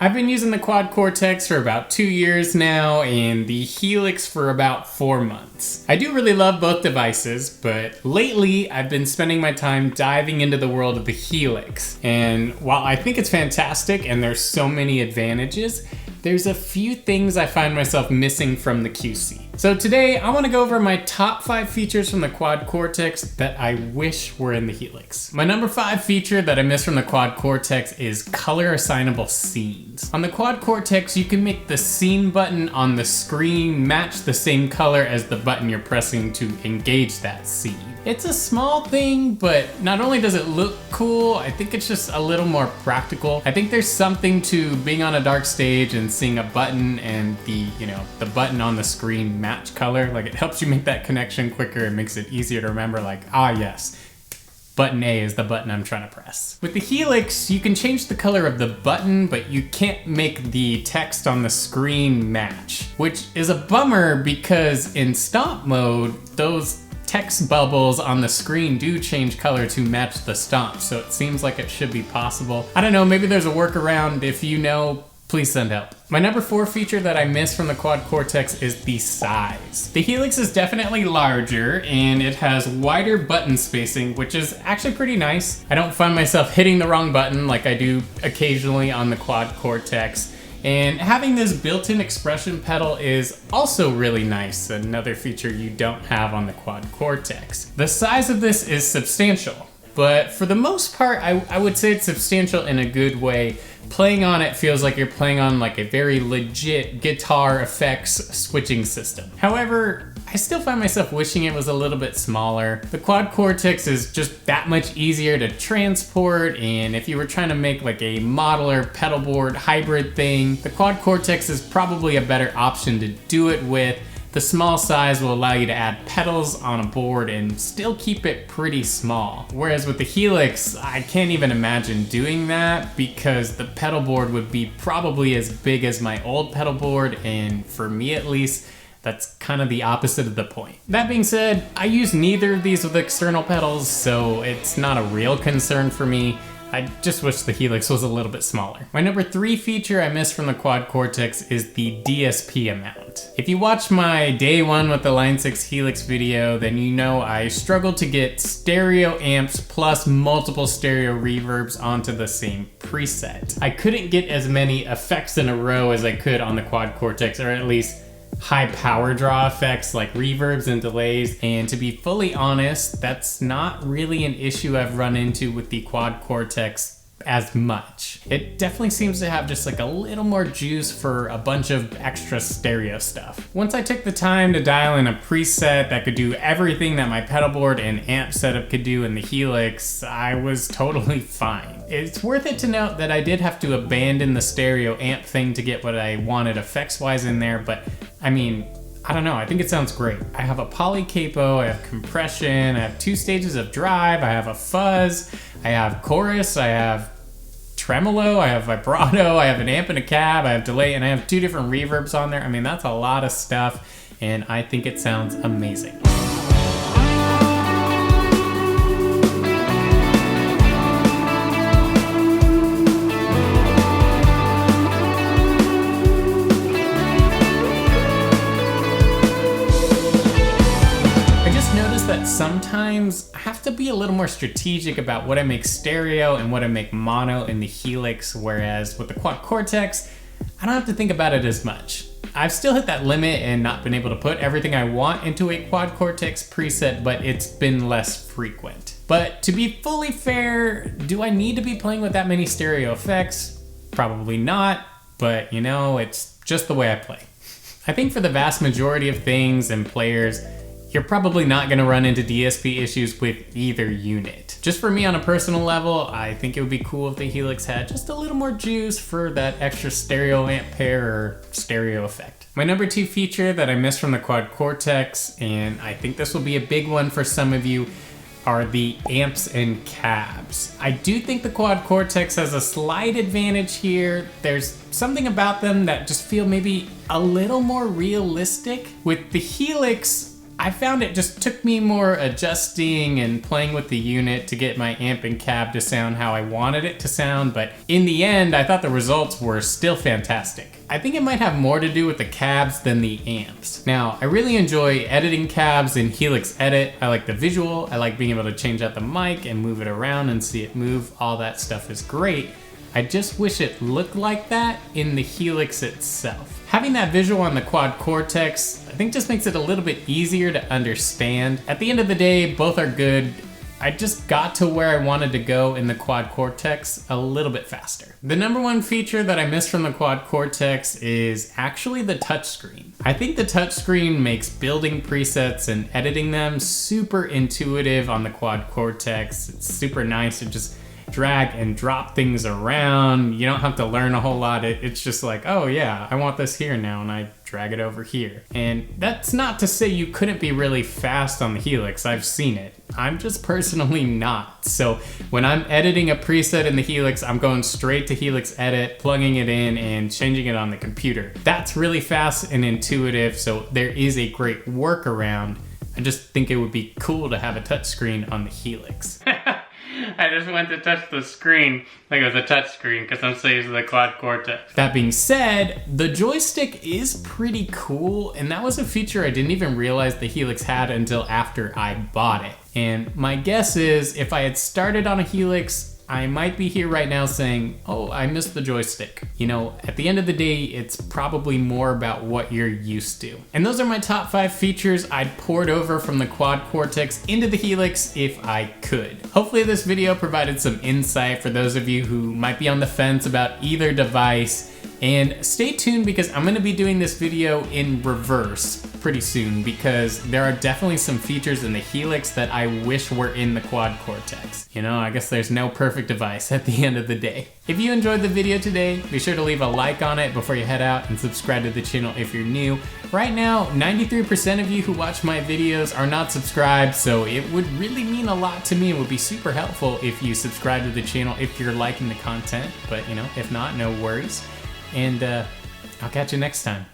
I've been using the Quad Cortex for about 2 years now and the Helix for about 4 months. I do really love both devices, but lately I've been spending my time diving into the world of the Helix. And while I think it's fantastic and there's so many advantages, there's a few things I find myself missing from the QC. So today I want to go over my top 5 features from the Quad Cortex that I wish were in the Helix. My number 5 feature that I miss from the Quad Cortex is color-assignable scenes. On the Quad Cortex, you can make the scene button on the screen match the same color as the button you're pressing to engage that scene. It's a small thing, but not only does it look cool, I think it's just a little more practical. I think there's something to being on a dark stage and seeing a button and the button on the screen match color. Like, it helps you make that connection quicker. It makes it easier to remember, like, ah yes, button A is the button I'm trying to press. With the Helix, you can change the color of the button, but you can't make the text on the screen match, which is a bummer because in Stomp mode, those text bubbles on the screen do change color to match the stomp, so it seems like it should be possible. I don't know, maybe there's a workaround. If you know, please send help. My number 4 feature that I miss from the Quad Cortex is the size. The Helix is definitely larger and it has wider button spacing, which is actually pretty nice. I don't find myself hitting the wrong button like I do occasionally on the Quad Cortex. And having this built-in expression pedal is also really nice, another feature you don't have on the Quad Cortex. The size of this is substantial, but for the most part, I would say it's substantial in a good way. Playing on it feels like you're playing on like a very legit guitar effects switching system. However, I still find myself wishing it was a little bit smaller. The Quad Cortex is just that much easier to transport, and if you were trying to make like a modeler pedal board hybrid thing, the Quad Cortex is probably a better option to do it with. The small size will allow you to add pedals on a board and still keep it pretty small. Whereas with the Helix, I can't even imagine doing that because the pedal board would be probably as big as my old pedal board, and for me at least, that's kind of the opposite of the point. That being said, I use neither of these with external pedals, so it's not a real concern for me. I just wish the Helix was a little bit smaller. My number 3 feature I miss from the Quad Cortex is the DSP amount. If you watch my day 1 with the Line 6 Helix video, then you know I struggled to get stereo amps plus multiple stereo reverbs onto the same preset. I couldn't get as many effects in a row as I could on the Quad Cortex, or at least high power draw effects like reverbs and delays, and to be fully honest, that's not really an issue I've run into with the Quad Cortex as much. It definitely seems to have just like a little more juice for a bunch of extra stereo stuff. Once I took the time to dial in a preset that could do everything that my pedal board and amp setup could do in the Helix, I was totally fine. It's worth it to note that I did have to abandon the stereo amp thing to get what I wanted effects-wise in there, but I mean, I don't know, I think it sounds great. I have a poly capo, I have compression, I have 2 stages of drive, I have a fuzz, I have chorus, I have tremolo, I have vibrato, I have an amp and a cab, I have delay, and I have 2 different reverbs on there. I mean, that's a lot of stuff, and I think it sounds amazing. That sometimes I have to be a little more strategic about what I make stereo and what I make mono in the Helix, whereas with the Quad Cortex, I don't have to think about it as much. I've still hit that limit and not been able to put everything I want into a Quad Cortex preset, but it's been less frequent. But to be fully fair, do I need to be playing with that many stereo effects? Probably not, but you know, it's just the way I play. I think for the vast majority of things and players, you're probably not going to run into DSP issues with either unit. Just for me on a personal level, I think it would be cool if the Helix had just a little more juice for that extra stereo amp pair or stereo effect. My number 2 feature that I miss from the Quad Cortex, and I think this will be a big one for some of you, are the amps and cabs. I do think the Quad Cortex has a slight advantage here. There's something about them that just feel maybe a little more realistic. With the Helix, I found it just took me more adjusting and playing with the unit to get my amp and cab to sound how I wanted it to sound, but in the end, I thought the results were still fantastic. I think it might have more to do with the cabs than the amps. Now, I really enjoy editing cabs in Helix Edit. I like the visual, I like being able to change out the mic and move it around and see it move. All that stuff is great. I just wish it looked like that in the Helix itself. Having that visual on the Quad Cortex, I think just makes it a little bit easier to understand. At the end of the day, both are good. I just got to where I wanted to go in the Quad Cortex a little bit faster. The number one feature that I missed from the Quad Cortex is actually the touchscreen. I think the touchscreen makes building presets and editing them super intuitive on the Quad Cortex. It's super nice to just drag and drop things around. You don't have to learn a whole lot. It's just like, oh yeah, I want this here now, and I drag it over here. And that's not to say you couldn't be really fast on the Helix. I've seen it. I'm just personally not. So when I'm editing a preset in the Helix, I'm going straight to Helix Edit, plugging it in and changing it on the computer. That's really fast and intuitive, so there is a great workaround. I just think it would be cool to have a touchscreen on the Helix. I just went to touch the screen like it was a touch screen because I'm so used to the Quad Cortex. That being said, the joystick is pretty cool, and that was a feature I didn't even realize the Helix had until after I bought it. And my guess is if I had started on a Helix, I might be here right now saying, oh, I missed the joystick. You know, at the end of the day, it's probably more about what you're used to. And those are my top 5 features I'd port over from the Quad Cortex into the Helix if I could. Hopefully this video provided some insight for those of you who might be on the fence about either device. And stay tuned because I'm gonna be doing this video in reverse pretty soon because there are definitely some features in the Helix that I wish were in the Quad Cortex. You know, I guess there's no perfect device at the end of the day. If you enjoyed the video today, be sure to leave a like on it before you head out and subscribe to the channel if you're new. Right now, 93% of you who watch my videos are not subscribed, so it would really mean a lot to me. It would be super helpful if you subscribe to the channel if you're liking the content, but you know, if not, no worries. And I'll catch you next time.